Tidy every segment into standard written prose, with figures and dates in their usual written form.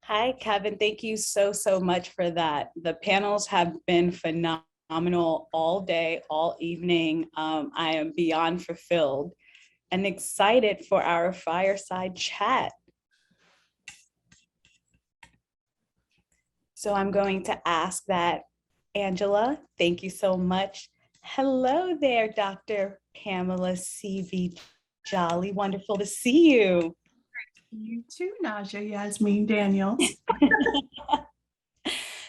Hi, Kevin. Thank you so much for that. The panels have been phenomenal all day, all evening. I am beyond fulfilled and excited for our fireside chat. So I'm going to ask that, Angela, thank you so much. Hello there, Dr. Pamela C.V. Jolly. Wonderful to see you. You too, Najaah Yasmine Daniels.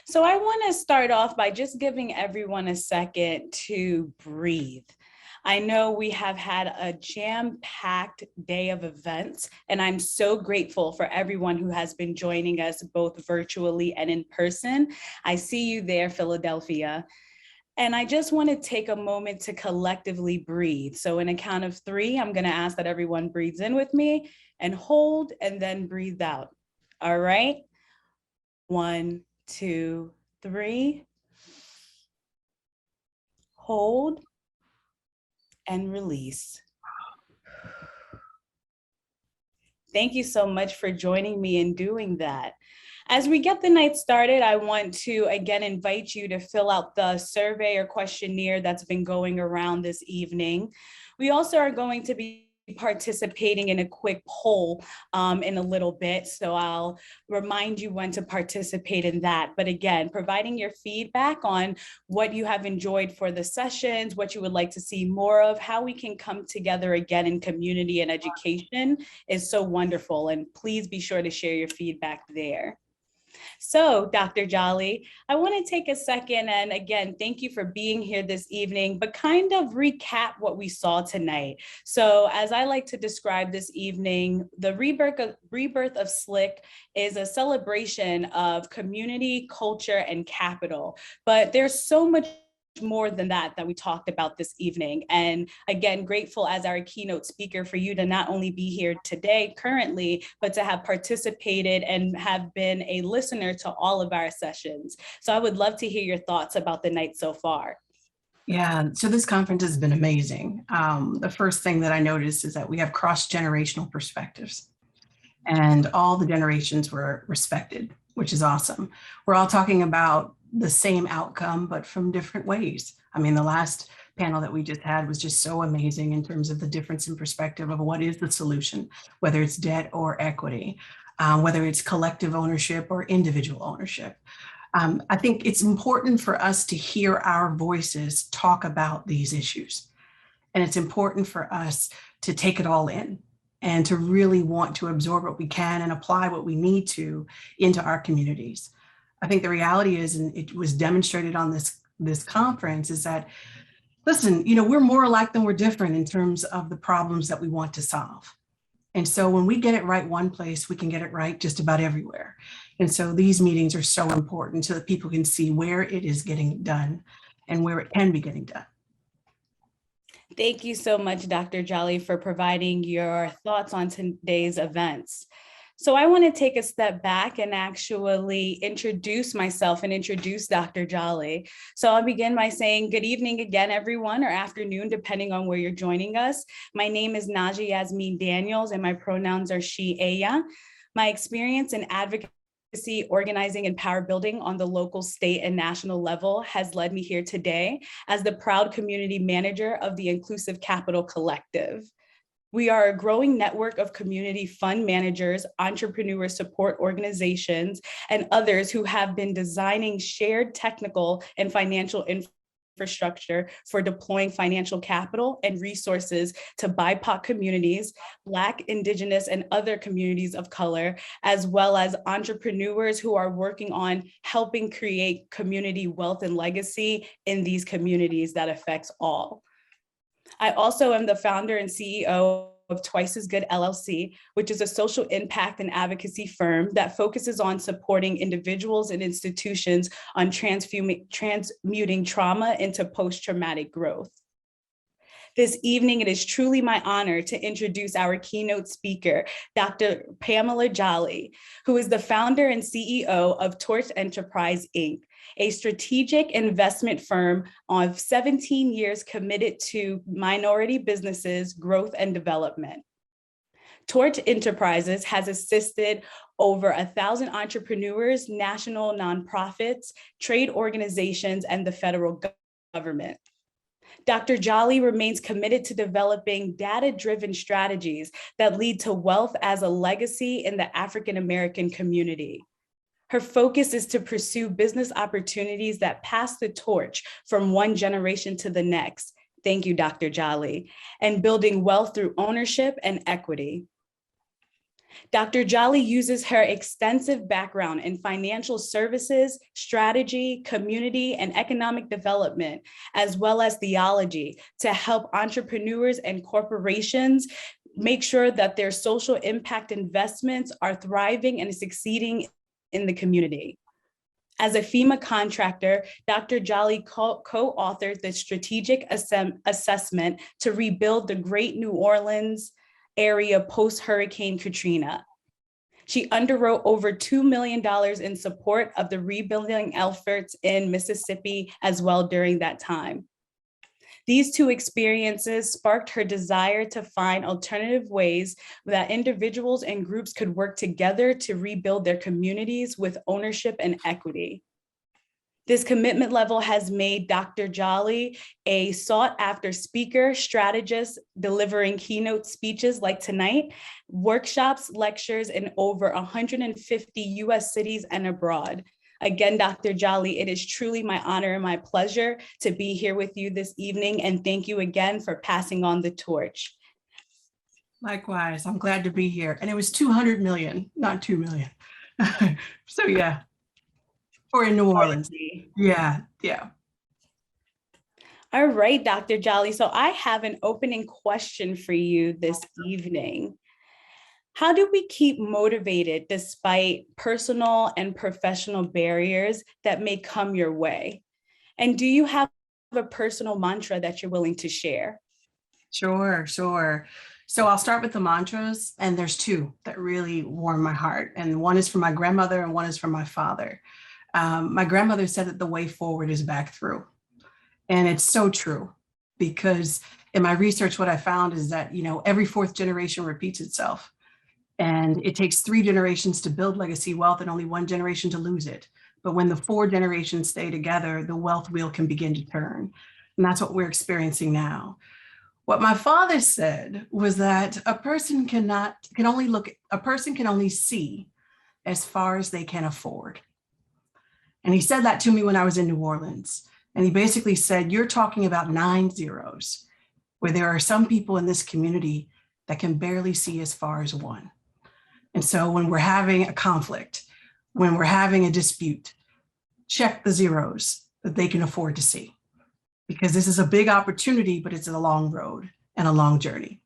So I want to start off by just giving everyone a second to breathe. I know we have had a jam-packed day of events, and I'm so grateful for everyone who has been joining us both virtually and in person. I see you there, Philadelphia. And I just want to take a moment to collectively breathe. So in a count of 3, I'm going to ask that everyone breathes in with me and hold and then breathe out. All right. 1, 2, 3. Hold and release. Thank you so much for joining me in doing that. As we get the night started, I want to again invite you to fill out the survey or questionnaire that's been going around this evening. We also are going to be participating in a quick poll in a little bit. So I'll remind you when to participate in that. But again, providing your feedback on what you have enjoyed for the sessions, what you would like to see more of, how we can come together again in community and education is so wonderful. And please be sure to share your feedback there. So, Dr. Jolly, I want to take a second and again, thank you for being here this evening, but kind of recap what we saw tonight. So, as I like to describe this evening, the rebirth of S.L.I.C.K is a celebration of community, culture, and capital. But there's so much more than that we talked about this evening. And again, grateful as our keynote speaker for you to not only be here today currently, but to have participated and have been a listener to all of our sessions. So I would love to hear your thoughts about the night so far. Yeah, so this conference has been amazing. The first thing that I noticed is that we have cross-generational perspectives and all the generations were respected, which is awesome. We're all talking about the same outcome, but from different ways. I mean, the last panel that we just had was just so amazing in terms of the difference in perspective of what is the solution, whether it's debt or equity, whether it's collective ownership or individual ownership. I think it's important for us to hear our voices talk about these issues. And it's important for us to take it all in and to really want to absorb what we can and apply what we need to into our communities. I think the reality is, and it was demonstrated on this conference, is that, listen, we're more alike than we're different in terms of the problems that we want to solve. And so when we get it right one place, we can get it right just about everywhere. And so these meetings are so important so that people can see where it is getting done and where it can be getting done. Thank you so much, Dr. Jolly, for providing your thoughts on today's events. So I want to take a step back and actually introduce myself and introduce Dr. Jolly. So I'll begin by saying good evening again, everyone, or afternoon, depending on where you're joining us. My name is Najaah Yasmine Daniels, and my pronouns are she, ella. My experience in advocacy, organizing, and power building on the local, state, and national level has led me here today as the proud community manager of the Inclusive Capital Collective. We are a growing network of community fund managers, entrepreneur support organizations, and others who have been designing shared technical and financial infrastructure for deploying financial capital and resources to BIPOC communities, Black, Indigenous, and other communities of color, as well as entrepreneurs who are working on helping create community wealth and legacy in these communities that affects all. I also am the founder and CEO of Twice as Good LLC, which is a social impact and advocacy firm that focuses on supporting individuals and institutions on transmuting trauma into post-traumatic growth. This evening, it is truly my honor to introduce our keynote speaker, Dr. Pamela Jolly, who is the founder and CEO of Torch Enterprise, Inc., a strategic investment firm of 17 years committed to minority businesses, growth, and development. Torch Enterprises has assisted over 1,000 entrepreneurs, national nonprofits, trade organizations, and the federal government. Dr. Jolly remains committed to developing data-driven strategies that lead to wealth as a legacy in the African-American community. Her focus is to pursue business opportunities that pass the torch from one generation to the next. Thank you, Dr. Jolly, and building wealth through ownership and equity. Dr. Jolly uses her extensive background in financial services, strategy, community, and economic development, as well as theology, to help entrepreneurs and corporations make sure that their social impact investments are thriving and succeeding in the community. As a FEMA contractor, Dr. Jolly co-authored the strategic assessment to rebuild the Great New Orleans area post-Hurricane Katrina. She underwrote over $2 million in support of the rebuilding efforts in Mississippi as well during that time. These two experiences sparked her desire to find alternative ways that individuals and groups could work together to rebuild their communities with ownership and equity. This commitment level has made Dr. Jolly a sought-after speaker, strategist, delivering keynote speeches like tonight, workshops, lectures in over 150 US cities and abroad. Again, Dr. Jolly, it is truly my honor and my pleasure to be here with you this evening, and thank you again for passing on the torch. Likewise, I'm glad to be here. And it was 200 million, not 2 million. So yeah, or in New Orleans. Yeah. All right, Dr. Jolly. So I have an opening question for you this evening. How do we keep motivated despite personal and professional barriers that may come your way? And do you have a personal mantra that you're willing to share? Sure. So I'll start with the mantras, and there's two that really warm my heart. And one is from my grandmother and one is from my father. My grandmother said that the way forward is back through. And it's so true, because in my research, what I found is that, every fourth generation repeats itself. And it takes 3 generations to build legacy wealth and only 1 generation to lose it. But when the 4 generations stay together, the wealth wheel can begin to turn. And that's what we're experiencing now. What my father said was that a person can only see as far as they can afford. And he said that to me when I was in New Orleans. And he basically said, you're talking about 9 zeros, where there are some people in this community that can barely see as far as 1. And so when we're having a conflict, when we're having a dispute, check the zeros that they can afford to see, because this is a big opportunity, but it's a long road and a long journey.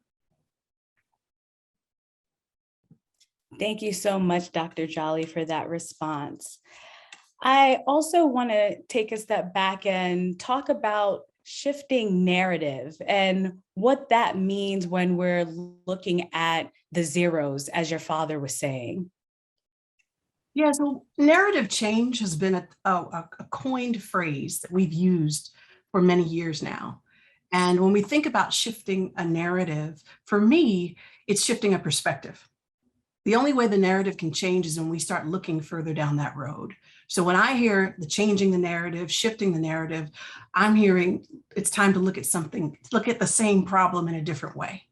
Thank you so much, Dr. Jolly, for that response. I also want to take a step back and talk about shifting narrative and what that means when we're looking at the zeros, as your father was saying. Yeah, so narrative change has been a coined phrase that we've used for many years now. And when we think about shifting a narrative, for me, it's shifting a perspective. The only way the narrative can change is when we start looking further down that road. So when I hear the changing the narrative, shifting the narrative, I'm hearing it's time to look at the same problem in a different way.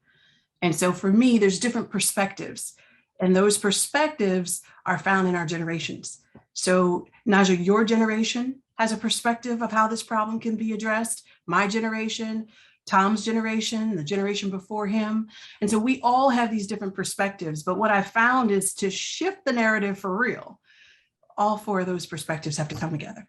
And so for me, there's different perspectives, and those perspectives are found in our generations. So Najaah, your generation has a perspective of how this problem can be addressed. My generation, Tom's generation, the generation before him. And so we all have these different perspectives, but what I found is to shift the narrative for real, all 4 of those perspectives have to come together.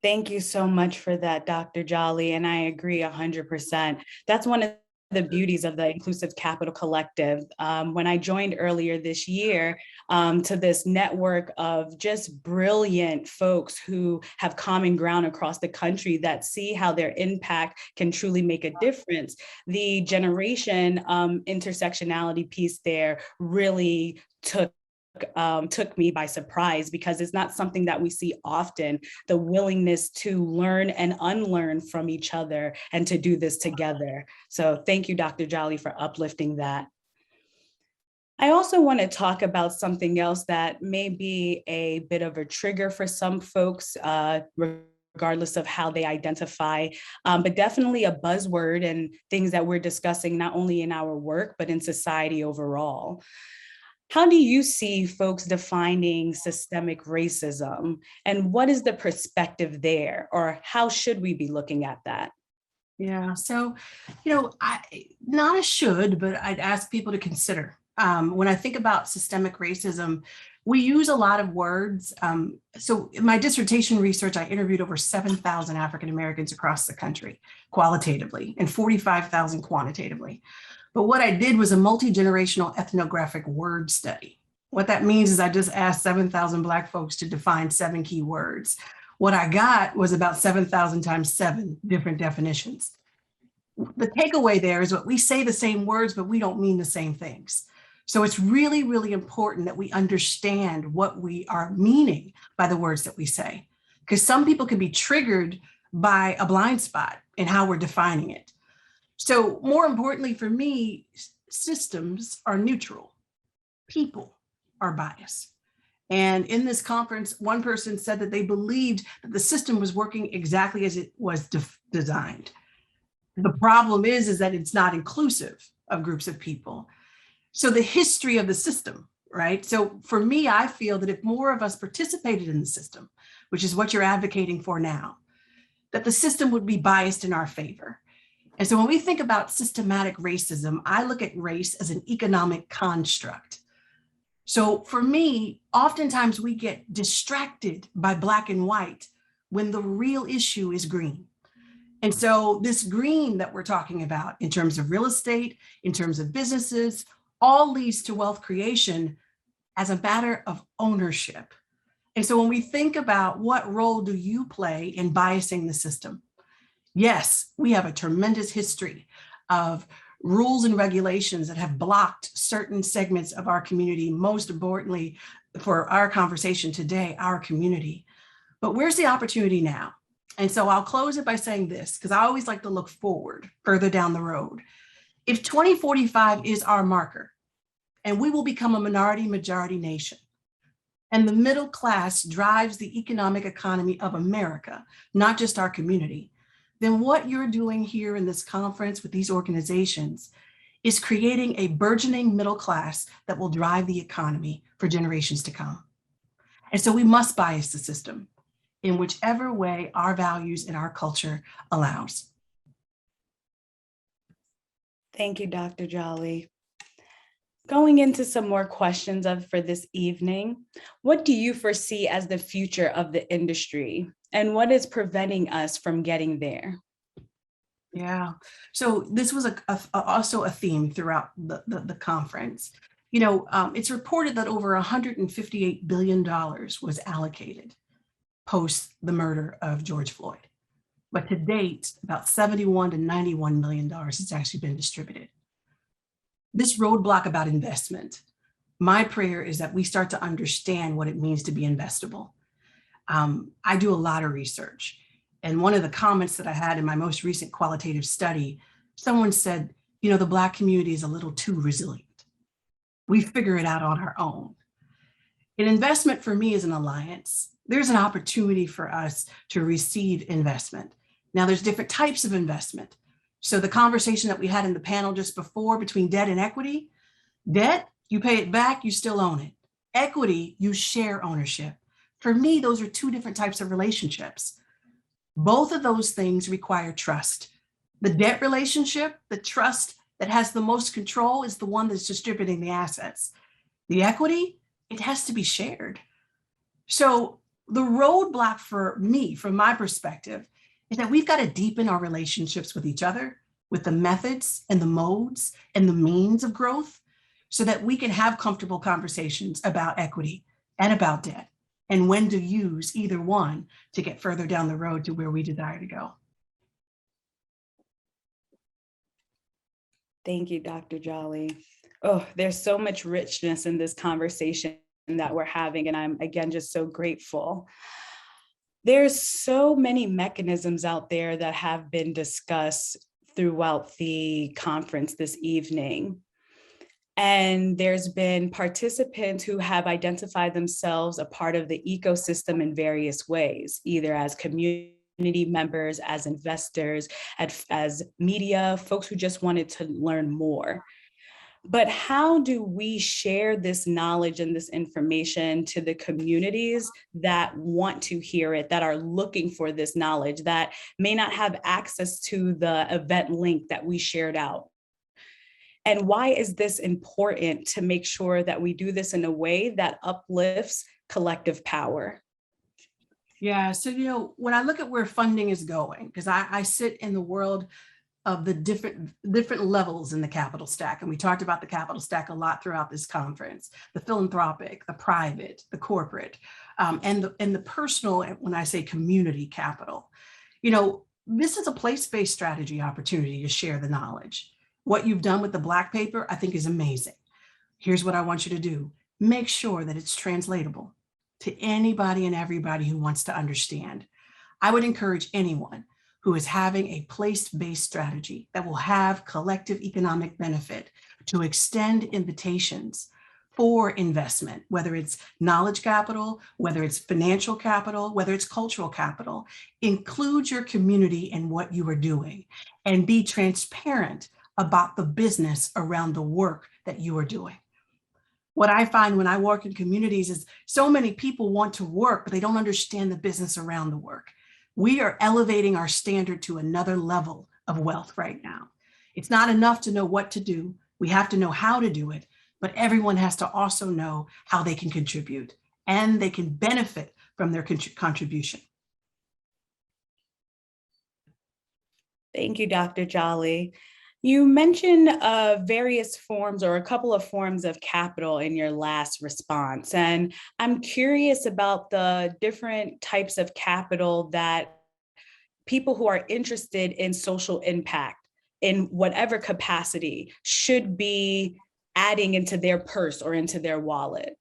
Thank you so much for that, Dr. Jolly, and I agree 100%. That's one of the beauties of the Inclusive Capital Collective. When I joined earlier this year to this network of just brilliant folks who have common ground across the country that see how their impact can truly make a difference, the generation intersectionality piece there really took took me by surprise, because it's not something that we see often, the willingness to learn and unlearn from each other and to do this together. So thank you, Dr. Jolly, for uplifting that. I also want to talk about something else that may be a bit of a trigger for some folks, regardless of how they identify, but definitely a buzzword and things that we're discussing not only in our work, but in society overall. How do you see folks defining systemic racism, and what is the perspective there, or how should we be looking at that? Yeah, so, not a should, but I'd ask people to consider. When I think about systemic racism, we use a lot of words. So in my dissertation research, I interviewed over 7,000 African Americans across the country, qualitatively, and 45,000 quantitatively. But what I did was a multi-generational ethnographic word study. What that means is I just asked 7,000 Black folks to define 7 key words. What I got was about 7,000 times 7 different definitions. The takeaway there is what we say the same words, but we don't mean the same things. So it's really, really important that we understand what we are meaning by the words that we say, because some people can be triggered by a blind spot in how we're defining it. So more importantly for me, systems are neutral. People are biased. And in this conference, one person said that they believed that the system was working exactly as it was designed. The problem is that it's not inclusive of groups of people. So the history of the system, right? So for me, I feel that if more of us participated in the system, which is what you're advocating for now, that the system would be biased in our favor. And so when we think about systematic racism, I look at race as an economic construct. So for me, oftentimes we get distracted by Black and white when the real issue is green. And so this green that we're talking about in terms of real estate, in terms of businesses, all leads to wealth creation as a matter of ownership. And so when we think about what role do you play in biasing the system? Yes, we have a tremendous history of rules and regulations that have blocked certain segments of our community, most importantly for our conversation today, our community. But where's the opportunity now? And so I'll close it by saying this, because I always like to look forward further down the road. If 2045 is our marker, and we will become a minority majority nation, and the middle class drives the economic economy of America, not just our community, then what you're doing here in this conference with these organizations is creating a burgeoning middle class that will drive the economy for generations to come. And so we must bias the system in whichever way our values and our culture allows. Thank you, Dr. Jolly. Going into some more questions for this evening, what do you foresee as the future of the industry, and what is preventing us from getting there? Yeah, so this was also a theme throughout the conference. It's reported that over $158 billion was allocated post the murder of George Floyd. But to date, about $71 to $91 million has actually been distributed. This roadblock about investment, my prayer is that we start to understand what it means to be investable. I do a lot of research. And one of the comments that I had in my most recent qualitative study, someone said, the Black community is a little too resilient. We figure it out on our own. An investment for me is an alliance. There's an opportunity for us to receive investment. Now there's different types of investment. So the conversation that we had in the panel just before between debt and equity, debt, you pay it back, you still own it. Equity, you share ownership. For me, those are 2 different types of relationships. Both of those things require trust. The debt relationship, the trust that has the most control is the one that's distributing the assets. The equity, it has to be shared. So the roadblock for me, from my perspective, is that we've got to deepen our relationships with each other, with the methods and the modes and the means of growth, so that we can have comfortable conversations about equity and about debt, and when to use either one to get further down the road to where we desire to go. Thank you, Dr. Jolly. Oh, there's so much richness in this conversation. that we're having. And I'm, again, just so grateful. There's so many mechanisms out there that have been discussed throughout the conference this evening. And there's been participants who have identified themselves a part of the ecosystem in various ways, either as community members, as investors, as media, folks who just wanted to learn more. But how do we share this knowledge and this information to the communities that want to hear it, that are looking for this knowledge, that may not have access to the event link that we shared out? And why is this important to make sure that we do this in a way that uplifts collective power? Yeah, so, when I look at where funding is going, because I sit in the world of the different levels in the capital stack. And we talked about the capital stack a lot throughout this conference: the philanthropic, the private, the corporate, and the personal, when I say community capital. This is a place-based strategy opportunity to share the knowledge. What you've done with the Black paper, I think, is amazing. Here's what I want you to do. Make sure that it's translatable to anybody and everybody who wants to understand. I would encourage anyone who is having a place-based strategy that will have collective economic benefit to extend invitations for investment, whether it's knowledge capital, whether it's financial capital, whether it's cultural capital. Include your community in what you are doing and be transparent about the business around the work that you are doing. What I find when I work in communities is so many people want to work, but they don't understand the business around the work. We are elevating our standard to another level of wealth right now. It's not enough to know what to do. We have to know how to do it, but everyone has to also know how they can contribute and they can benefit from their contribution. Thank you, Dr. Jolly. You mentioned various forms or a couple of forms of capital in your last response. And I'm curious about the different types of capital that people who are interested in social impact in whatever capacity should be adding into their purse or into their wallet.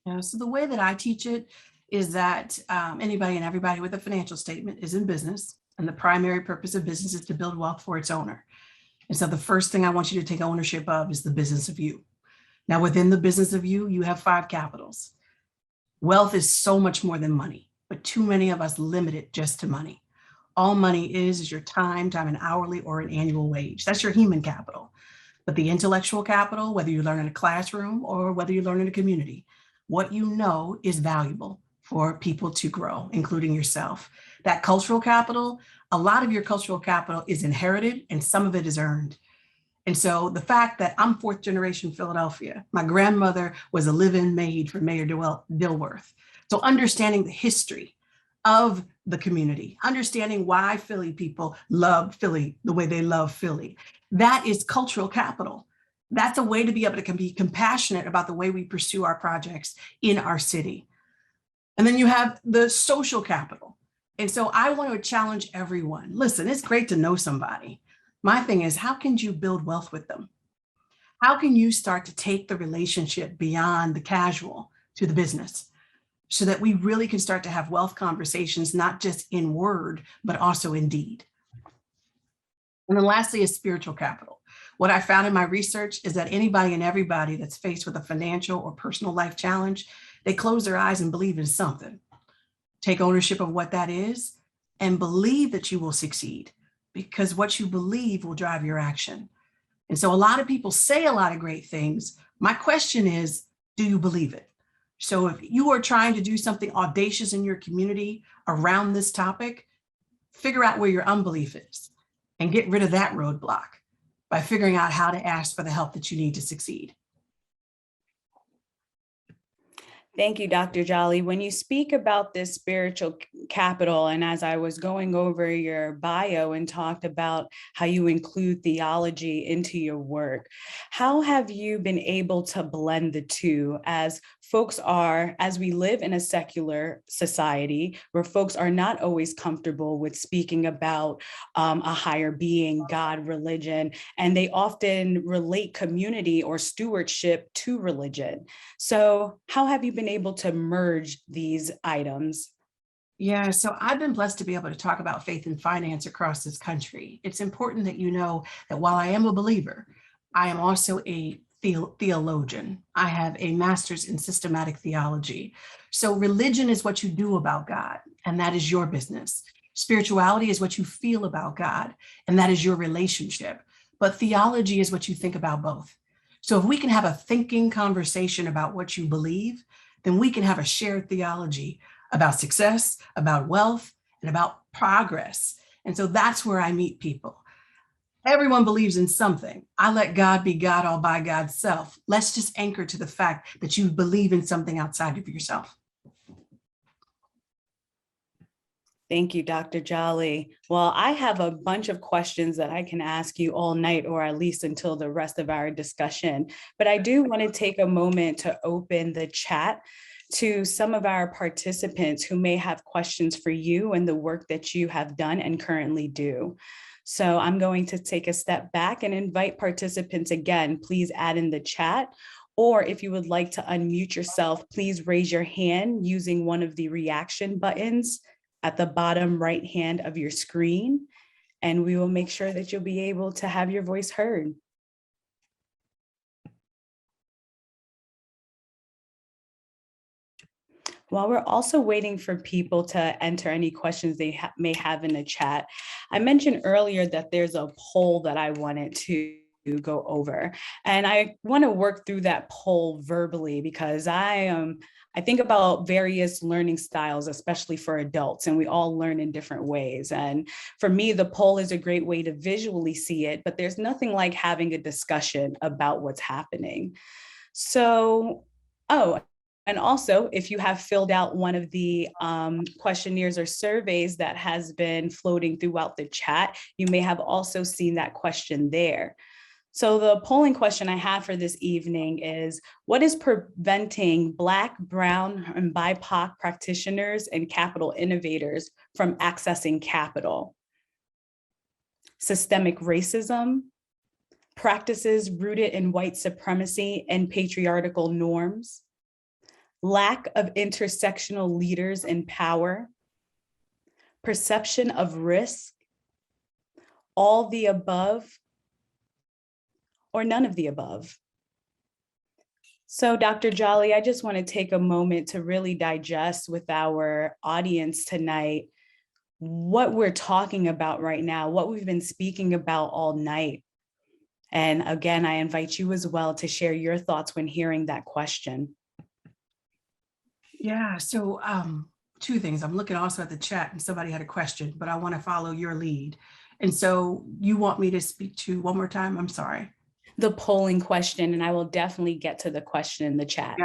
Yeah, so the way that I teach it is that anybody and everybody with a financial statement is in business, and the primary purpose of business is to build wealth for its owner. And so the first thing I want you to take ownership of is the business of you. Now, within the business of you, you have 5 capitals. Wealth is so much more than money, but too many of us limit it just to money. All money is your time an hourly or an annual wage. That's your human capital. But the intellectual capital, whether you learn in a classroom or whether you learn in a community, what you know is valuable for people to grow, including yourself. That cultural capital, a lot of your cultural capital is inherited and some of it is earned. And so the fact that I'm 4th generation Philadelphia, my grandmother was a live-in maid for Mayor Dilworth. So understanding the history of the community, understanding why Philly people love Philly the way they love Philly, that is cultural capital. That's a way to be able to be compassionate about the way we pursue our projects in our city. And then you have the social capital. And so I want to challenge everyone. Listen, it's great to know somebody. My thing is, how can you build wealth with them? How can you start to take the relationship beyond the casual to the business so that we really can start to have wealth conversations, not just in word, but also in deed? And then lastly is spiritual capital. What I found in my research is that anybody and everybody that's faced with a financial or personal life challenge, they close their eyes and believe in something. Take ownership of what that is and believe that you will succeed, because what you believe will drive your action. And so a lot of people say a lot of great things. My question is, do you believe it? So if you are trying to do something audacious in your community around this topic, figure out where your unbelief is and get rid of that roadblock by figuring out how to ask for the help that you need to succeed. Thank you, Dr. Jolly. When you speak about this spiritual capital, and as I was going over your bio and talked about how you include theology into your work, how have you been able to blend the two as as we live in a secular society where folks are not always comfortable with speaking about a higher being, God, religion, and they often relate community or stewardship to religion. So how have you been able to merge these items? Yeah, so I've been blessed to be able to talk about faith and finance across this country. It's important that you know that while I am a believer, I am also a theologian. I have a master's in systematic theology. So religion is what you do about God, and that is your business. Spirituality is what you feel about God, and that is your relationship. But theology is what you think about both. So if we can have a thinking conversation about what you believe, then we can have a shared theology about success, about wealth, and about progress. And so that's where I meet people. Everyone believes in something. I let God be God all by God's self. Let's just anchor to the fact that you believe in something outside of yourself. Thank you, Dr. Jolly. Well, I have a bunch of questions that I can ask you all night, or at least until the rest of our discussion. But I do want to take a moment to open the chat to some of our participants who may have questions for you and the work that you have done and currently do. So I'm going to take a step back and invite participants again. Please add in the chat, or if you would like to unmute yourself, please raise your hand using one of the reaction buttons at the bottom right hand of your screen, and we will make sure that you'll be able to have your voice heard. While we're also waiting for people to enter any questions they may have in the chat, I mentioned earlier that there's a poll that I wanted to go over, and I want to work through that poll verbally because I think about various learning styles, especially for adults, and we all learn in different ways. And for me, the poll is a great way to visually see it, but there's nothing like having a discussion about what's happening. So, and also, if you have filled out one of the questionnaires or surveys that has been floating throughout the chat, you may have also seen that question there. So the polling question I have for this evening is, what is preventing Black, Brown, and BIPOC practitioners and capital innovators from accessing capital? Systemic racism, practices rooted in white supremacy and patriarchal norms, lack of intersectional leaders in power, perception of risk, all the above, or none of the above. So Dr. Jolly, I just want to take a moment to really digest with our audience tonight what we're talking about right now, what we've been speaking about all night. And again, I invite you as well to share your thoughts when hearing that question. Yeah, so two things. I'm looking also at the chat and somebody had a question, but I want to follow your lead. And so you want me to speak to one more time? I'm sorry. The polling question, and I will definitely get to the question in the chat.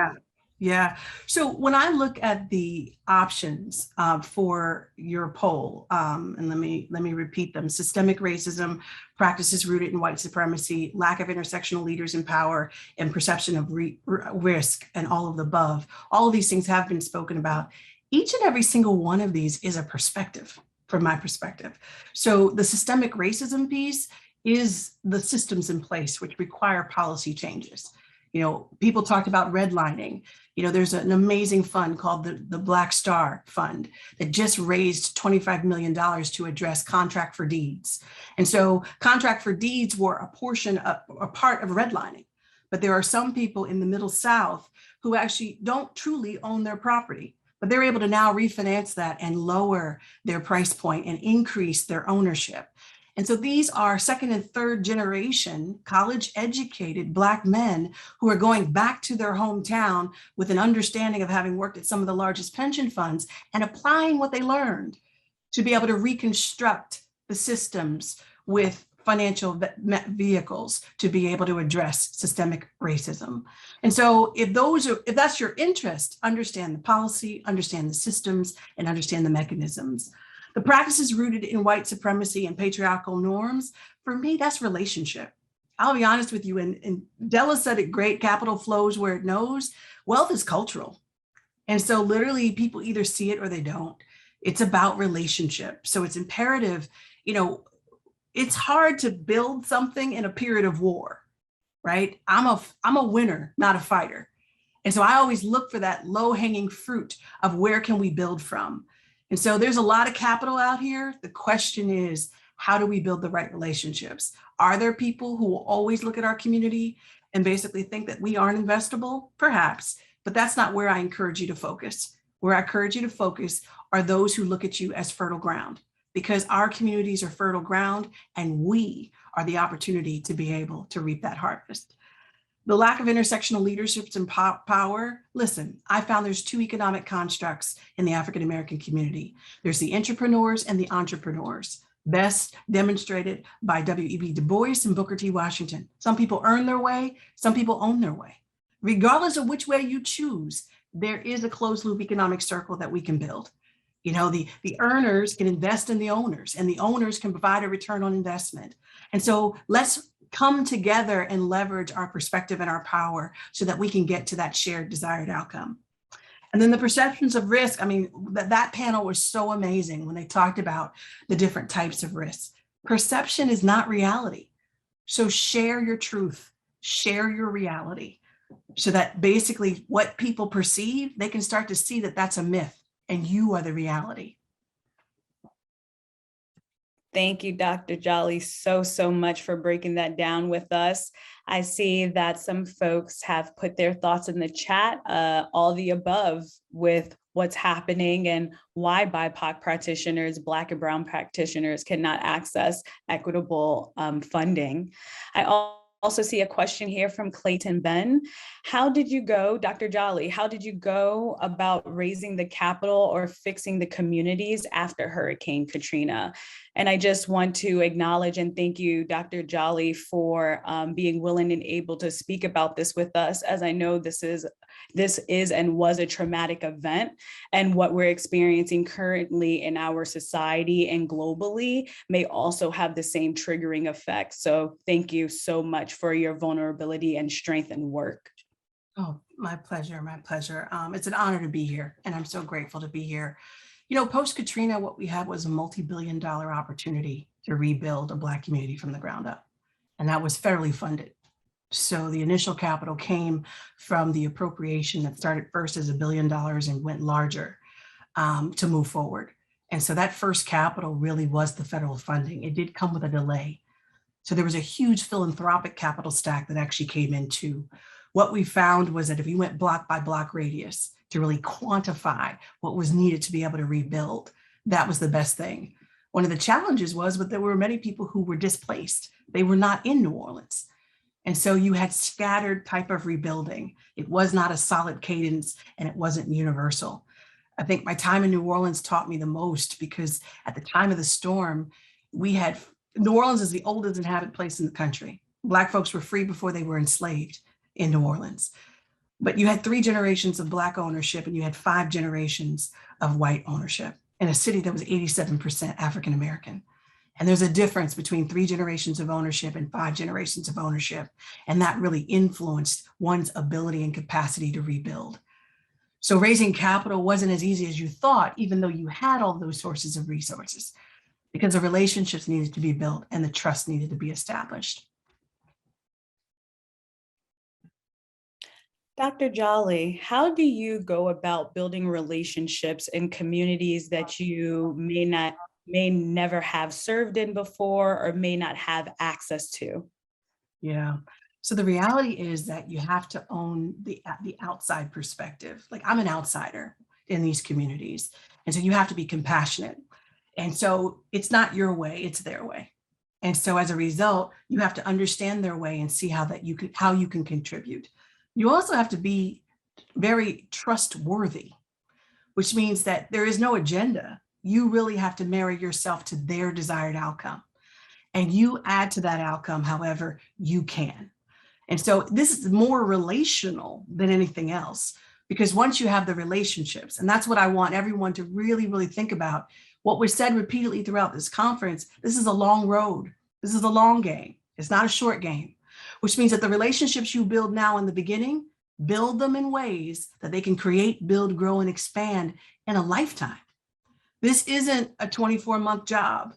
Yeah. So when I look at the options for your poll, and let me repeat them: systemic racism, practices rooted in white supremacy, lack of intersectional leaders in power, and perception of risk, and all of the above. All of these things have been spoken about. Each and every single one of these is a perspective, from my perspective. So the systemic racism piece is the systems in place which require policy changes. You know, people talked about redlining. You know, there's an amazing fund called the Black Star Fund that just raised $25 million to address contract for deeds. And so contract for deeds were a part of redlining. But there are some people in the Middle South who actually don't truly own their property, but they're able to now refinance that and lower their price point and increase their ownership. And so these are second and third generation college educated Black men who are going back to their hometown with an understanding of having worked at some of the largest pension funds and applying what they learned to be able to reconstruct the systems with financial vehicles to be able to address systemic racism. And so if that's your interest, understand the policy, understand the systems, and understand the mechanisms. The practices rooted in white supremacy and patriarchal norms, for me, that's relationship. I'll be honest with you, and Della said it great, capital flows where it knows. Wealth is cultural. And so literally people either see it or they don't. It's about relationship. So it's imperative, it's hard to build something in a period of war, right? I'm a winner, not a fighter. And so I always look for that low hanging fruit of where can we build from? And so there's a lot of capital out here. The question is, how do we build the right relationships? Are there people who will always look at our community and basically think that we aren't investable? Perhaps, but that's not where I encourage you to focus. Where I encourage you to focus are those who look at you as fertile ground, because our communities are fertile ground and we are the opportunity to be able to reap that harvest. The lack of intersectional leaderships and power. Listen, I found there's two economic constructs in the African-American community. There's the intrapreneurs and the entrepreneurs, best demonstrated by W.E.B. Du Bois and Booker T. Washington. Some people earn their way, some people own their way. Regardless of which way you choose, there is a closed loop economic circle that we can build. The earners can invest in the owners, and the owners can provide a return on investment. And so let's come together and leverage our perspective and our power so that we can get to that shared desired outcome. And then the perceptions of risk. I mean, that panel was so amazing when they talked about the different types of risks. Perception is not reality. So share your truth, share your reality, so that basically what people perceive, they can start to see that that's a myth and you are the reality. Thank you, Dr. Jolly, so much for breaking that down with us. I see that some folks have put their thoughts in the chat, all the above with what's happening and why BIPOC practitioners, Black and Brown practitioners cannot access equitable funding. I also see a question here from Clayton Ben. How did you go, Dr. Jolly, how did you go about raising the capital or fixing the communities after Hurricane Katrina? And I just want to acknowledge and thank you, Dr. Jolly, for being willing and able to speak about this with us, as I know this is and was a traumatic event, and what we're experiencing currently in our society and globally may also have the same triggering effect. So thank you so much for your vulnerability and strength and work. Oh, my pleasure, my pleasure. It's an honor to be here, and I'm so grateful to be here. Post-Katrina, what we had was a multi-billion-dollar opportunity to rebuild a Black community from the ground up, and that was federally funded. So the initial capital came from the appropriation that started first as $1 billion and went larger to move forward. And so that first capital really was the federal funding. It did come with a delay. So there was a huge philanthropic capital stack that actually came in too. What we found was that if you went block by block radius to really quantify what was needed to be able to rebuild, that was the best thing. One of the challenges was that there were many people who were displaced. They were not in New Orleans. And so you had scattered type of rebuilding. It was not a solid cadence and it wasn't universal. I think my time in New Orleans taught me the most, because at the time of the storm, New Orleans is the oldest inhabited place in the country. Black folks were free before they were enslaved in New Orleans. But you had 3 generations of Black ownership and you had 5 generations of white ownership in a city that was 87% African-American. And there's a difference between 3 generations of ownership and 5 generations of ownership. And that really influenced one's ability and capacity to rebuild. So raising capital wasn't as easy as you thought, even though you had all those sources of resources, because the relationships needed to be built and the trust needed to be established. Dr. Jolly, how do you go about building relationships in communities that you may never have served in before or may not have access to? Yeah. So the reality is that you have to own the outside perspective. Like, I'm an outsider in these communities. And so you have to be compassionate. And so it's not your way, it's their way. And so as a result, you have to understand their way and see how you can contribute. You also have to be very trustworthy, which means that there is no agenda. You really have to marry yourself to their desired outcome. and you add to that outcome however you can. And so this is more relational than anything else, because once you have the relationships, and that's what I want everyone to really, really think about, what was said repeatedly throughout this conference, this is a long road. This is a long game. It's not a short game, which means that the relationships you build now in the beginning, build them in ways that they can create, build, grow, and expand in a lifetime. This isn't a 24-month job.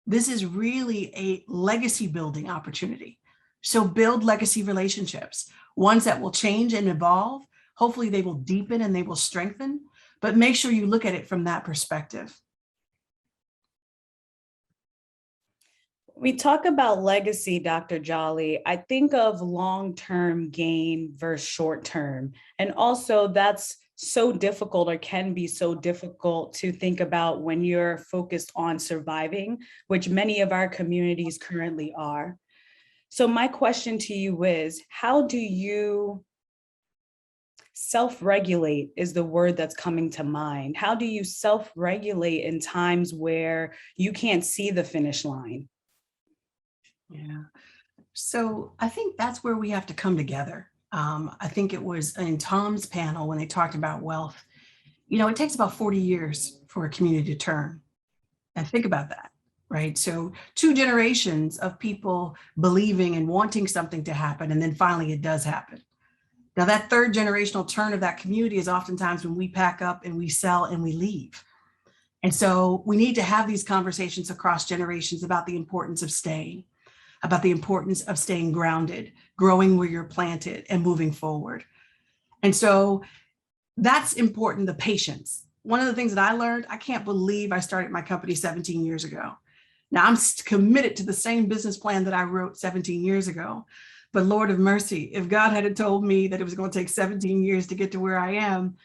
This is really a legacy building opportunity. So build legacy relationships, ones that will change and evolve. Hopefully they will deepen and they will strengthen, but make sure you look at it from that perspective. We talk about legacy, Dr. Jolly. I think of long-term gain versus short-term. And also that's so difficult, or can be so difficult to think about when you're focused on surviving, which many of our communities currently are. So my question to you is, how do you self-regulate is the word that's coming to mind. How do you self-regulate in times where you can't see the finish line? Yeah. So I think that's where we have to come together. I think it was in Tom's panel when they talked about wealth. You know, it takes about 40 years for a community to turn. And think about that, right? So 2 generations of people believing and wanting something to happen, and then finally it does happen. Now that 3rd generational turn of that community is oftentimes when we pack up and we sell and we leave. And so we need to have these conversations across generations about the importance of staying, about the importance of staying grounded, growing where you're planted, and moving forward. And so that's important, the patience. One of the things that I learned, I can't believe I started my company 17 years ago. Now I'm committed to the same business plan that I wrote 17 years ago. But Lord of mercy, if God had told me that it was going to take 17 years to get to where I am,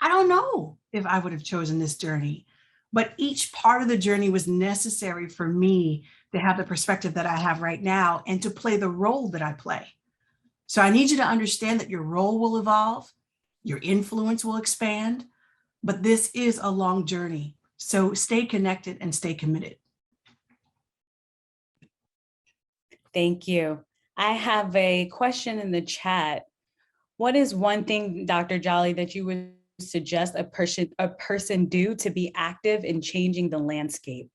I don't know if I would have chosen this journey. But each part of the journey was necessary for me to have the perspective that I have right now and to play the role that I play. So I need you to understand that your role will evolve, your influence will expand, but this is a long journey. So stay connected and stay committed. Thank you. I have a question in the chat. What is one thing, Dr. Jolly, that you would suggest a person do to be active in changing the landscape?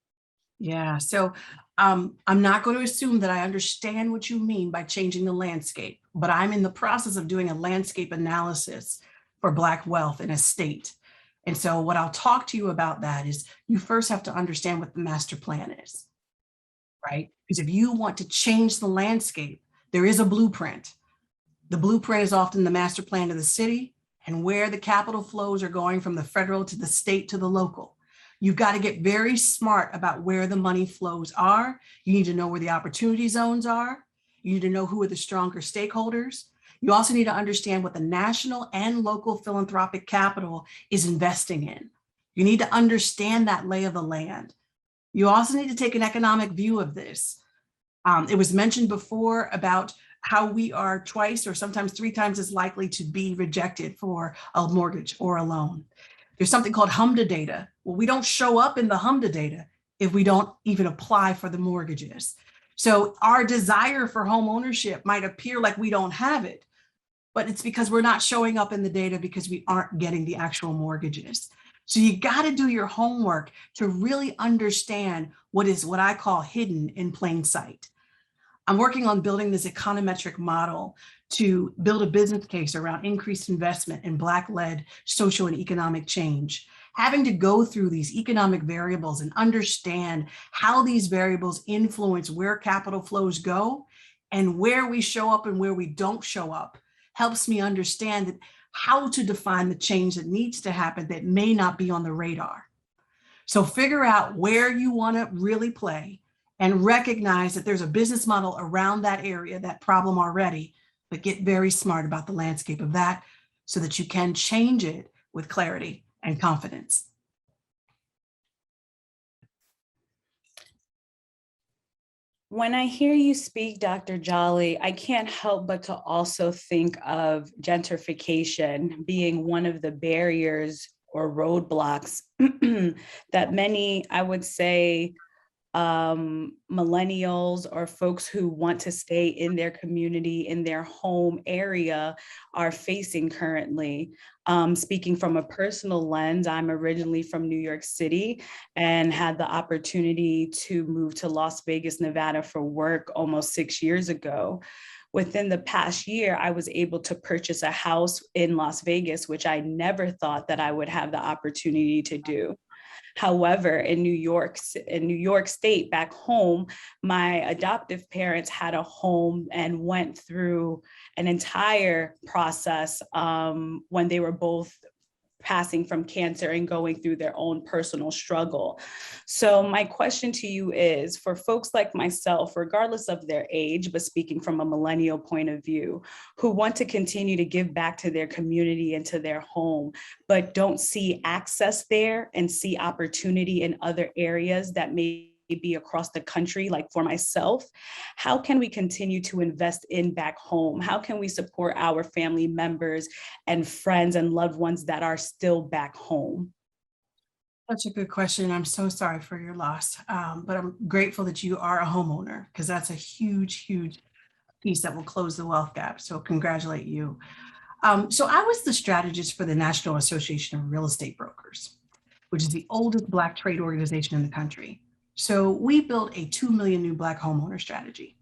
Yeah, so I'm not going to assume that I understand what you mean by changing the landscape, but I'm in the process of doing a landscape analysis for Black wealth in a state. And so what I'll talk to you about that is you first have to understand what the master plan is, right? Because if you want to change the landscape, there is a blueprint. The blueprint is often the master plan of the city and where the capital flows are going from the federal to the state to the local. You've got to get very smart about where the money flows are. You need to know where the opportunity zones are. You need to know who are the stronger stakeholders. You also need to understand what the national and local philanthropic capital is investing in. You need to understand that lay of the land. You also need to take an economic view of this. It was mentioned before about how we are twice or sometimes 3 times as likely to be rejected for a mortgage or a loan. There's something called HMDA data. Well, we don't show up in the HMDA data if we don't even apply for the mortgages. So our desire for home ownership might appear like we don't have it, but it's because we're not showing up in the data because we aren't getting the actual mortgages. So you got to do your homework to really understand what I call hidden in plain sight. I'm working on building this econometric model to build a business case around increased investment in Black-led social and economic change. Having to go through these economic variables and understand how these variables influence where capital flows go and where we show up and where we don't show up helps me understand how to define the change that needs to happen that may not be on the radar. So figure out where you want to really play and recognize that there's a business model around that area, that problem already, but get very smart about the landscape of that so that you can change it with clarity and confidence. When I hear you speak, Dr. Jolly, I can't help but to also think of gentrification being one of the barriers or roadblocks that many, I would say, millennials or folks who want to stay in their community, in their home area, are facing currently. Speaking from a personal lens, I'm originally from New York City and had the opportunity to move to Las Vegas, Nevada for work almost 6 years ago. Within the past year, I was able to purchase a house in Las Vegas, which I never thought that I would have the opportunity to do. However, in New York State, back home, my adoptive parents had a home and went through an entire process when they were both passing from cancer and going through their own personal struggle. So my question to you is, for folks like myself, regardless of their age, but speaking from a millennial point of view, who want to continue to give back to their community and to their home, but don't see access there and see opportunity in other areas that may be across the country, like for myself, how can we continue to invest in back home? How can we support our family members and friends and loved ones that are still back home? Such a good question. I'm so sorry for your loss, but I'm grateful that you are a homeowner, because that's a huge, huge piece that will close the wealth gap. So congratulate you. So I was the strategist for the National Association of Real Estate Brokers, which is the oldest Black trade organization in the country. So we built a 2 million new Black homeowner strategy.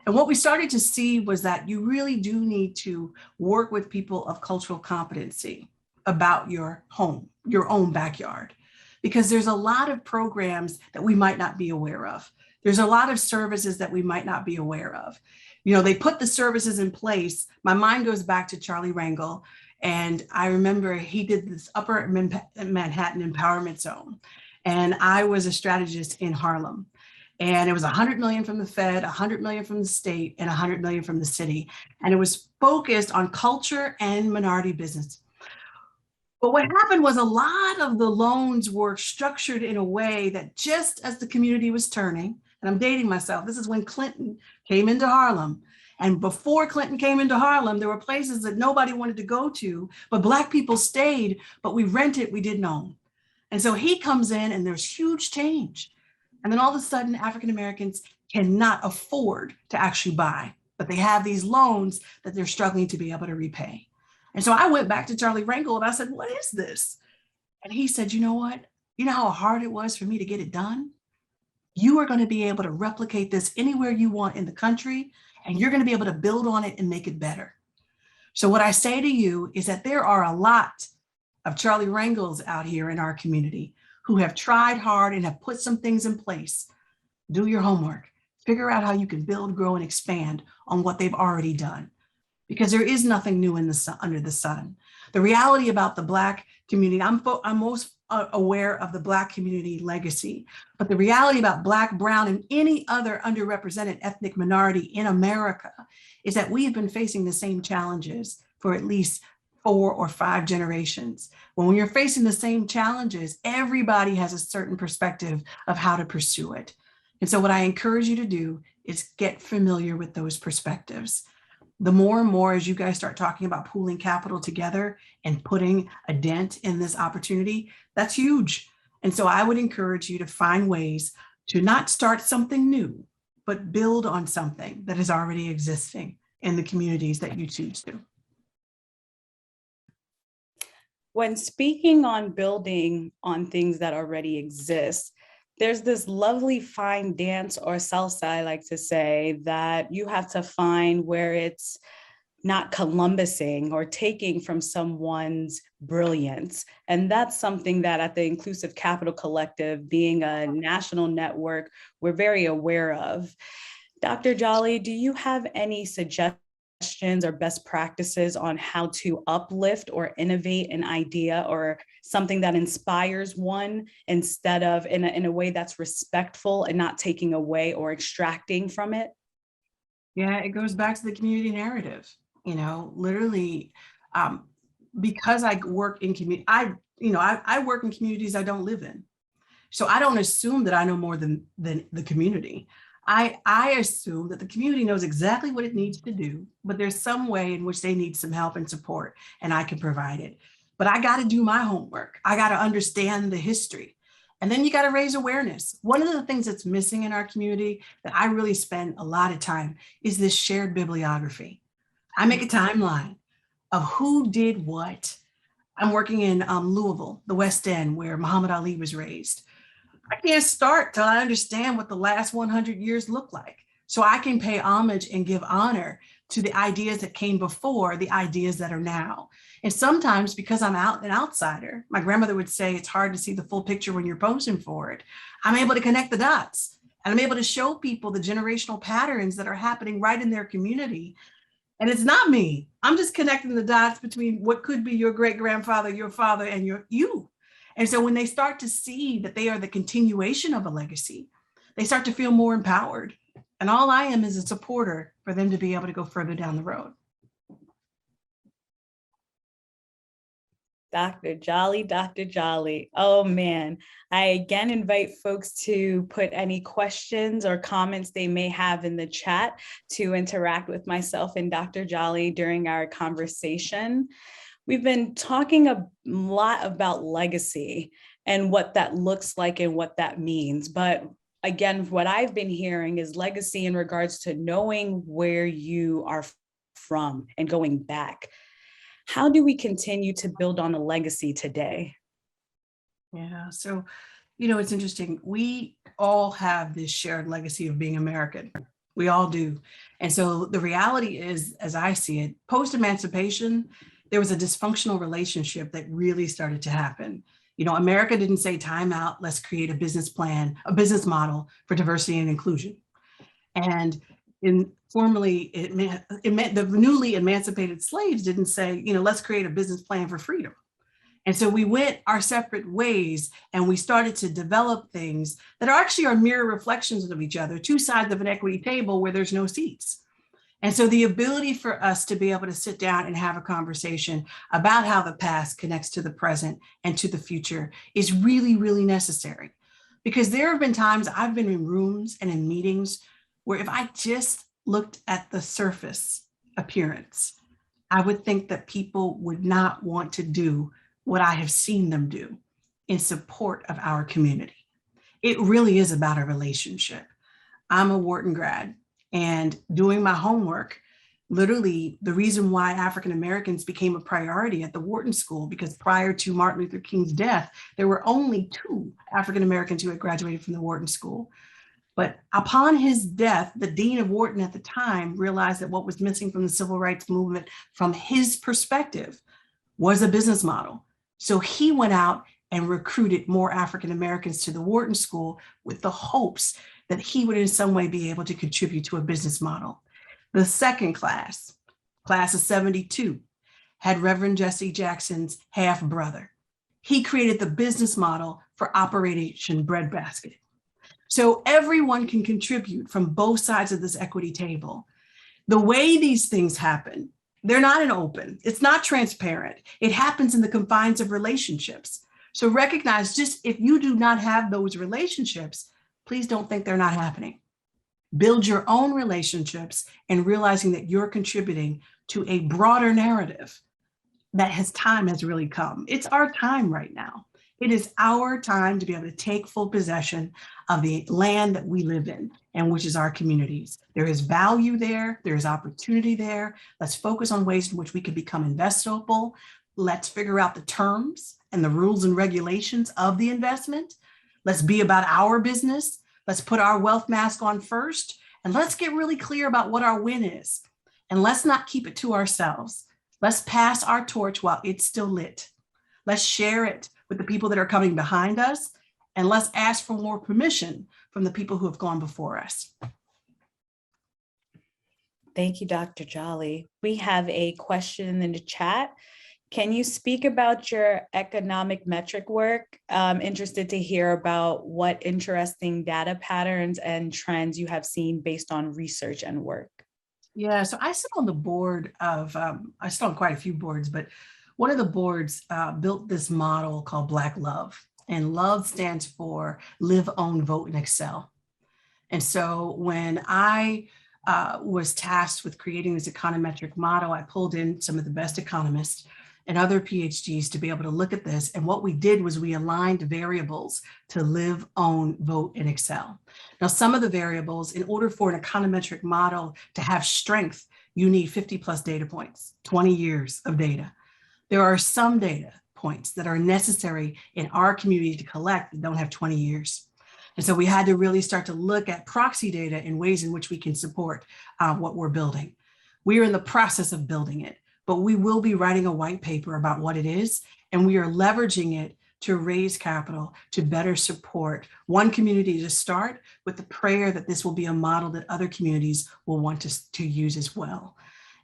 And what we started to see was that you really do need to work with people of cultural competency about your home, your own backyard, because there's a lot of programs that we might not be aware of. There's a lot of services that we might not be aware of. You know, they put the services in place. My mind goes back to Charlie Rangel, and I remember he did this Upper Manhattan Empowerment Zone, and I was a strategist in Harlem. And it was 100 million from the Fed, 100 million from the state, and 100 million from the city. And it was focused on culture and minority business. But what happened was a lot of the loans were structured in a way that just as the community was turning, and I'm dating myself, this is when Clinton came into Harlem. And before Clinton came into Harlem, there were places that nobody wanted to go to, but Black people stayed, but we rented, we didn't own. And so he comes in and there's huge change. And then all of a sudden, African Americans cannot afford to actually buy, but they have these loans that they're struggling to be able to repay. And so I went back to Charlie Rangel and I said, what is this? And he said, you know what? You know how hard it was for me to get it done? You are going to be able to replicate this anywhere you want in the country, and you're going to be able to build on it and make it better. So what I say to you is that there are a lot of Charlie Rangels out here in our community who have tried hard and have put some things in place. Do your homework. Figure out how you can build, grow, and expand on what they've already done, because there is nothing new in the sun, under the sun. The reality about the Black community, I'm most aware of the Black community legacy, but the reality about Black, brown, and any other underrepresented ethnic minority in America is that we have been facing the same challenges for at least 4 or 5 generations. When you're facing the same challenges, everybody has a certain perspective of how to pursue it. And so what I encourage you to do is get familiar with those perspectives. The more and more as you guys start talking about pooling capital together and putting a dent in this opportunity, that's huge. And so I would encourage you to find ways to not start something new, but build on something that is already existing in the communities that you choose to. When speaking on building on things that already exist, there's this lovely fine dance or salsa, I like to say, that you have to find where it's not Columbusing or taking from someone's brilliance. And that's something that at the Inclusive Capital Collective, being a national network, we're very aware of. Dr. Jolly, do you have any suggestions or best practices on how to uplift or innovate an idea or something that inspires one, instead of in a way that's respectful and not taking away or extracting from it? Yeah, it goes back to the community narrative. You know, literally, because I work in community, I work in communities I don't live in. So I don't assume that I know more than the community. I assume that the community knows exactly what it needs to do, but there's some way in which they need some help and support, and I can provide it. But I got to do my homework. I got to understand the history. And then you got to raise awareness. One of the things that's missing in our community that I really spend a lot of time is this shared bibliography. I make a timeline of who did what. I'm working in Louisville, the West End, where Muhammad Ali was raised. I can't start till I understand what the last 100 years look like, so I can pay homage and give honor to the ideas that came before the ideas that are now. And sometimes, because I'm an outsider, my grandmother would say it's hard to see the full picture when you're posing for it. I'm able to connect the dots, and I'm able to show people the generational patterns that are happening right in their community. And it's not me. I'm just connecting the dots between what could be your great grandfather, your father, and you. And so when they start to see that they are the continuation of a legacy, they start to feel more empowered. And all I am is a supporter for them to be able to go further down the road. Dr. Jolly, Dr. Jolly. Oh man, I again invite folks to put any questions or comments they may have in the chat to interact with myself and Dr. Jolly during our conversation. We've been talking a lot about legacy and what that looks like and what that means. But again, what I've been hearing is legacy in regards to knowing where you are from and going back. How do we continue to build on a legacy today? Yeah, so, it's interesting. We all have this shared legacy of being American. We all do. And so the reality is, as I see it, post-emancipation, there was a dysfunctional relationship that really started to happen. America didn't say time out, let's create a business plan, a business model for diversity and inclusion. And formerly, it meant the newly emancipated slaves didn't say, let's create a business plan for freedom. And so we went our separate ways, and we started to develop things that are mirror reflections of each other, two sides of an equity table where there's no seats. And so the ability for us to be able to sit down and have a conversation about how the past connects to the present and to the future is really, really necessary. Because there have been times I've been in rooms and in meetings where if I just looked at the surface appearance, I would think that people would not want to do what I have seen them do in support of our community. It really is about a relationship. I'm a Wharton grad, and doing my homework, literally the reason why African Americans became a priority at the Wharton School, because prior to Martin Luther King's death, there were only 2 African Americans who had graduated from the Wharton School. But upon his death, the dean of Wharton at the time realized that what was missing from the civil rights movement from his perspective was a business model. So he went out and recruited more African Americans to the Wharton School with the hopes that he would in some way be able to contribute to a business model. The second class of 72, had Reverend Jesse Jackson's half brother. He created the business model for Operation Breadbasket. So everyone can contribute from both sides of this equity table. The way these things happen, they're not in open, it's not transparent. It happens in the confines of relationships. So recognize, just if you do not have those relationships, please don't think they're not happening. Build your own relationships and realizing that you're contributing to a broader narrative that time has really come. It's our time right now. It is our time to be able to take full possession of the land that we live in, and which is our communities. There is value there. There is opportunity there. Let's focus on ways in which we can become investable. Let's figure out the terms and the rules and regulations of the investment. Let's be about our business. Let's put our wealth mask on first, and let's get really clear about what our win is. And let's not keep it to ourselves. Let's pass our torch while it's still lit. Let's share it with the people that are coming behind us, and let's ask for more permission from the people who have gone before us. Thank you, Dr. Jolly. We have a question in the chat. Can you speak about your economic metric work? I'm interested to hear about what interesting data patterns and trends you have seen based on research and work. Yeah, so I sit on the board of, I sit on quite a few boards, but one of the boards built this model called Black Love, and LOVE stands for Live, Own, Vote, and Excel. And so when I was tasked with creating this econometric model, I pulled in some of the best economists and other PhDs to be able to look at this. And what we did was we aligned variables to live, own, vote, and excel. Now, some of the variables, in order for an econometric model to have strength, you need 50 plus data points, 20 years of data. There are some data points that are necessary in our community to collect that don't have 20 years. And so we had to really start to look at proxy data in ways in which we can support what we're building. We are in the process of building it, but we will be writing a white paper about what it is, and we are leveraging it to raise capital to better support one community to start, with the prayer that this will be a model that other communities will want to use as well.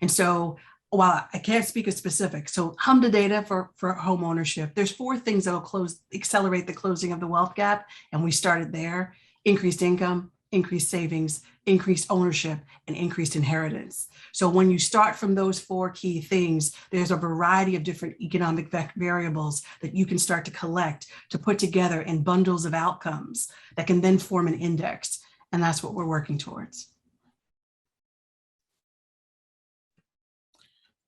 And so while I can't speak of specifics, so HMDA data for home ownership, there's 4 things that will accelerate the closing of the wealth gap. And we started there: increased income, increased savings, increased ownership, and increased inheritance. So when you start from those 4 key things, there's a variety of different economic variables that you can start to collect to put together in bundles of outcomes that can then form an index. And that's what we're working towards.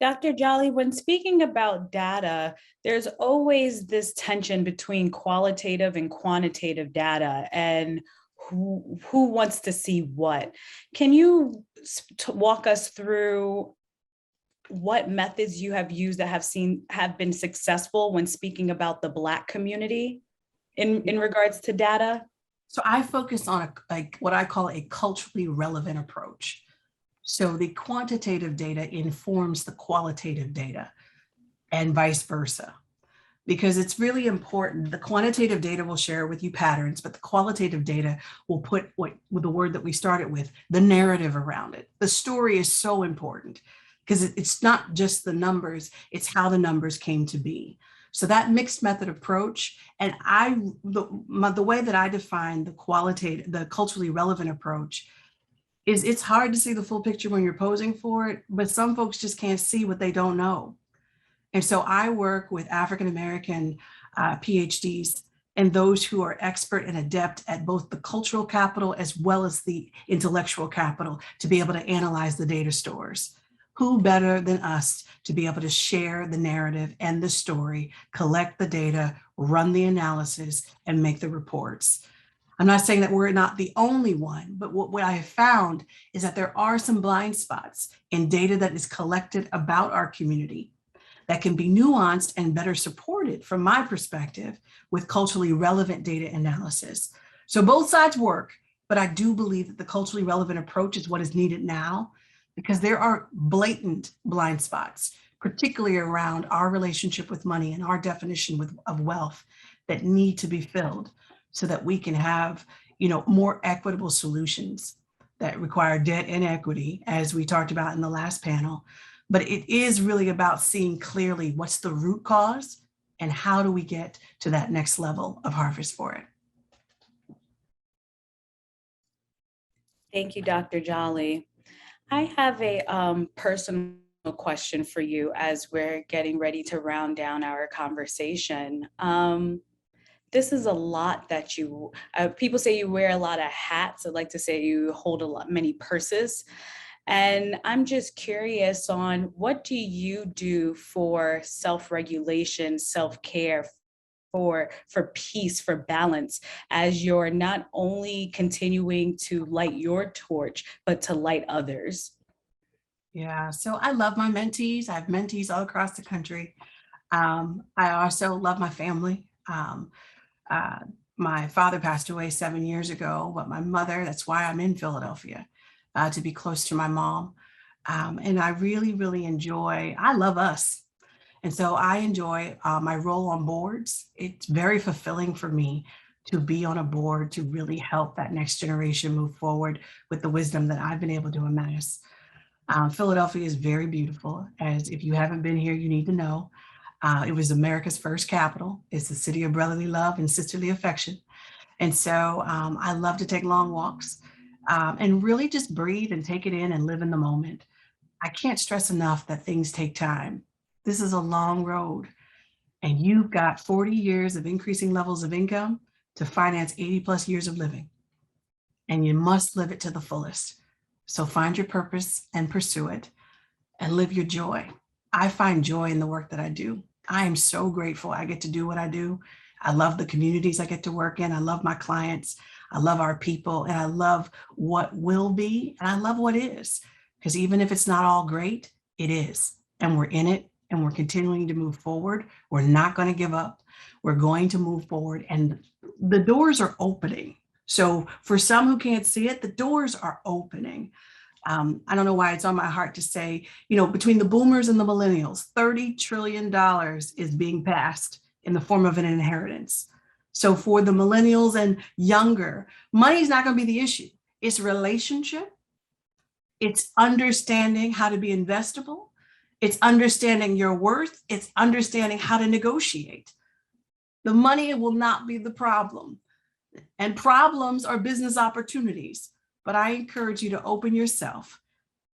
Dr. Jolly, when speaking about data, there's always this tension between qualitative and quantitative data, and who wants to see what. Can you walk us through what methods you have used that have been successful when speaking about the Black community in regards to data? So I focus on what I call a culturally relevant approach. So the quantitative data informs the qualitative data and vice versa, because it's really important. The quantitative data will share with you patterns, but the qualitative data will put with the word that we started with, the narrative around it. The story is so important because it's not just the numbers, it's how the numbers came to be. So that mixed method approach, and the way that I define the culturally relevant approach is, it's hard to see the full picture when you're posing for it, but some folks just can't see what they don't know. And so I work with African-American PhDs and those who are expert and adept at both the cultural capital as well as the intellectual capital to be able to analyze the data stores. Who better than us to be able to share the narrative and the story, collect the data, run the analysis, and make the reports? I'm not saying that we're not the only one, but what I have found is that there are some blind spots in data that is collected about our community that can be nuanced and better supported, from my perspective, with culturally relevant data analysis. So both sides work, but I do believe that the culturally relevant approach is what is needed now, because there are blatant blind spots, particularly around our relationship with money and our definition of wealth, that need to be filled, so that we can have, more equitable solutions that require debt and equity, as we talked about in the last panel. But it is really about seeing clearly what's the root cause and how do we get to that next level of harvest for it. Thank you, Dr. Jolly. I have a personal question for you as we're getting ready to round down our conversation. This is a lot that people say you wear a lot of hats. I'd like to say you hold many purses. And I'm just curious on, what do you do for self-regulation, self-care, for peace, for balance, as you're not only continuing to light your torch, but to light others? Yeah, so I love my mentees. I have mentees all across the country. I also love my family. My father passed away 7 years ago, but my mother, that's why I'm in Philadelphia, to be close to my mom. And I really, really I love us. And so I enjoy my role on boards. It's very fulfilling for me to be on a board to really help that next generation move forward with the wisdom that I've been able to amass. Philadelphia is very beautiful. As if you haven't been here, you need to know. It was America's first capital. It's the city of brotherly love and sisterly affection. And so I love to take long walks and really just breathe and take it in and live in the moment. I can't stress enough that things take time. This is a long road, and you've got 40 years of increasing levels of income to finance 80 plus years of living, and you must live it to the fullest. So find your purpose and pursue it and live your joy. I find joy in the work that I do. I am so grateful I get to do what I do. I love the communities I get to work in. I love my clients. I love our people, and I love what will be, and I love what is. Because even if it's not all great, it is. And we're in it, and we're continuing to move forward. We're not going to give up. We're going to move forward, and the doors are opening. So for some who can't see it, the doors are opening. I don't know why it's on my heart to say, between the boomers and the millennials, $30 trillion is being passed in the form of an inheritance. So for the millennials and younger, money is not going to be the issue. It's relationship. It's understanding how to be investable. It's understanding your worth. It's understanding how to negotiate. The money will not be the problem. And problems are business opportunities. But I encourage you to open yourself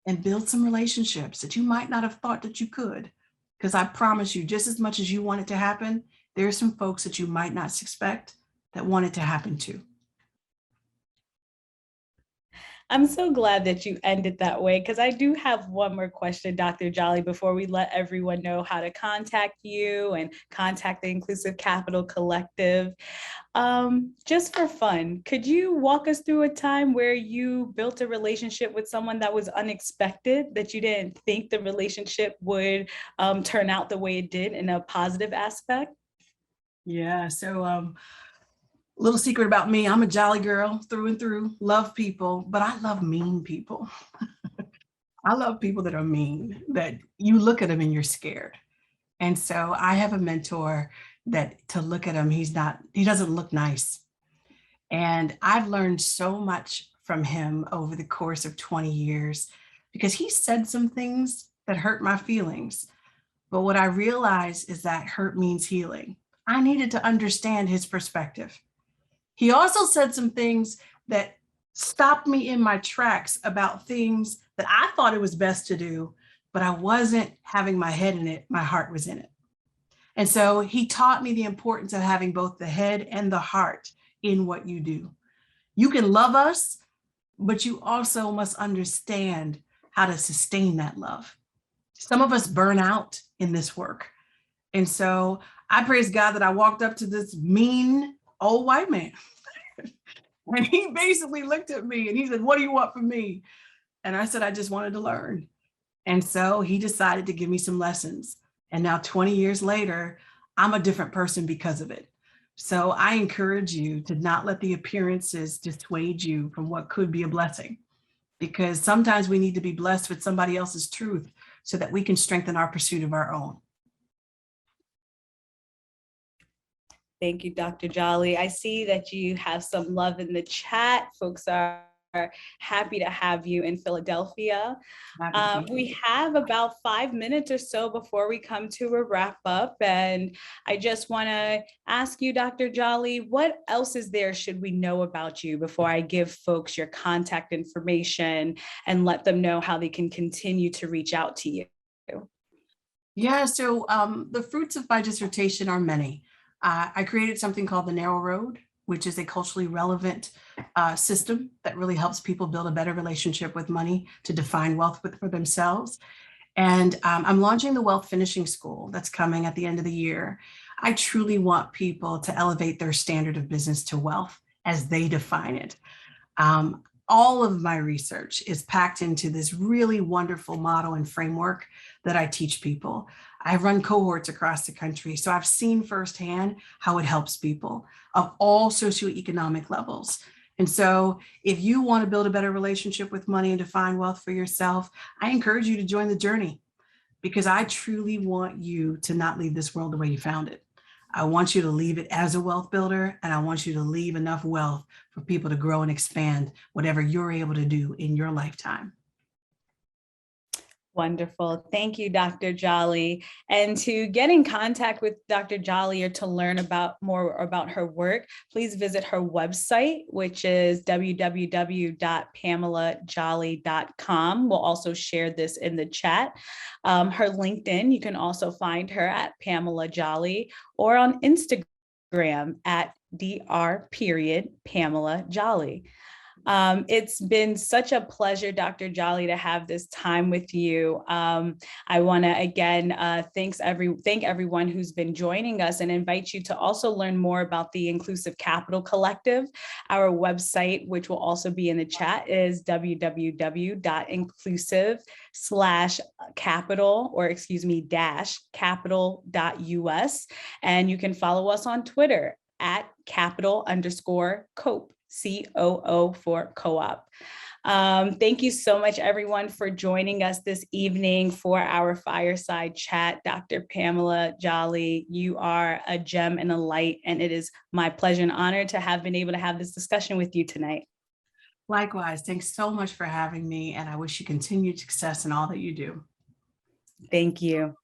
and build some relationships that you might not have thought that you could. Because I promise you, just as much as you want it to happen, there are some folks that you might not expect that want it to happen too. I'm so glad that you ended that way, because I do have one more question, Dr. Jolly, before we let everyone know how to contact you and contact the Inclusive Capital Collective. Just for fun, could you walk us through a time where you built a relationship with someone that was unexpected, that you didn't think the relationship would turn out the way it did in a positive aspect? Yeah, so little secret about me, I'm a jolly girl through and through, love people, but I love mean people. I love people that are mean, that you look at them and you're scared. And so I have a mentor that to look at him, he doesn't look nice. And I've learned so much from him over the course of 20 years because he said some things that hurt my feelings. But what I realized is that hurt means healing. I needed to understand his perspective. He also said some things that stopped me in my tracks about things that I thought it was best to do, but I wasn't having my head in it, my heart was in it. And so he taught me the importance of having both the head and the heart in what you do. You can love us, but you also must understand how to sustain that love. Some of us burn out in this work. And so I praise God that I walked up to this mean old white man. And he basically looked at me and he said, "What do you want from me?" And I said, "I just wanted to learn." And so he decided to give me some lessons. And now 20 years later, I'm a different person because of it. So I encourage you to not let the appearances dissuade you from what could be a blessing, because sometimes we need to be blessed with somebody else's truth so that we can strengthen our pursuit of our own. Thank you, Dr. Jolly. I see that you have some love in the chat. Folks are happy to have you in Philadelphia. We have about 5 minutes or so before we come to a wrap up. And I just want to ask you, Dr. Jolly, what else is there should we know about you before I give folks your contact information and let them know how they can continue to reach out to you? Yeah, so the fruits of my dissertation are many. I created something called the Narrow Road, which is a culturally relevant system that really helps people build a better relationship with money to define wealth for themselves. And I'm launching the Wealth Finishing School that's coming at the end of the year. I truly want people to elevate their standard of business to wealth as they define it. All of my research is packed into this really wonderful model and framework that I teach people. I run cohorts across the country, so I've seen firsthand how it helps people of all socioeconomic levels. And so if you want to build a better relationship with money and define wealth for yourself, I encourage you to join the journey, because I truly want you to not leave this world the way you found it. I want you to leave it as a wealth builder, and I want you to leave enough wealth for people to grow and expand whatever you're able to do in your lifetime. Wonderful. Thank you, Dr. Jolly. And to get in contact with Dr. Jolly or to learn more about her work, please visit her website, which is www.pamelajolly.com. We'll also share this in the chat. Her LinkedIn, you can also find her at Pamela Jolly, or on Instagram at dr.Pamela Jolly. It's been such a pleasure, Dr. Jolly, to have this time with you. I want to again thank everyone who's been joining us and invite you to also learn more about the Inclusive Capital Collective. Our website, which will also be in the chat, is www.inclusive/capital, or excuse me, -capital.us. And you can follow us on Twitter at capital_cope. COO for co-op. Thank you so much, everyone, for joining us this evening for our fireside chat. Dr. Pamela Jolly, you are a gem and a light, and it is my pleasure and honor to have been able to have this discussion with you tonight. Likewise, thanks so much for having me, and I wish you continued success in all that you do. Thank you.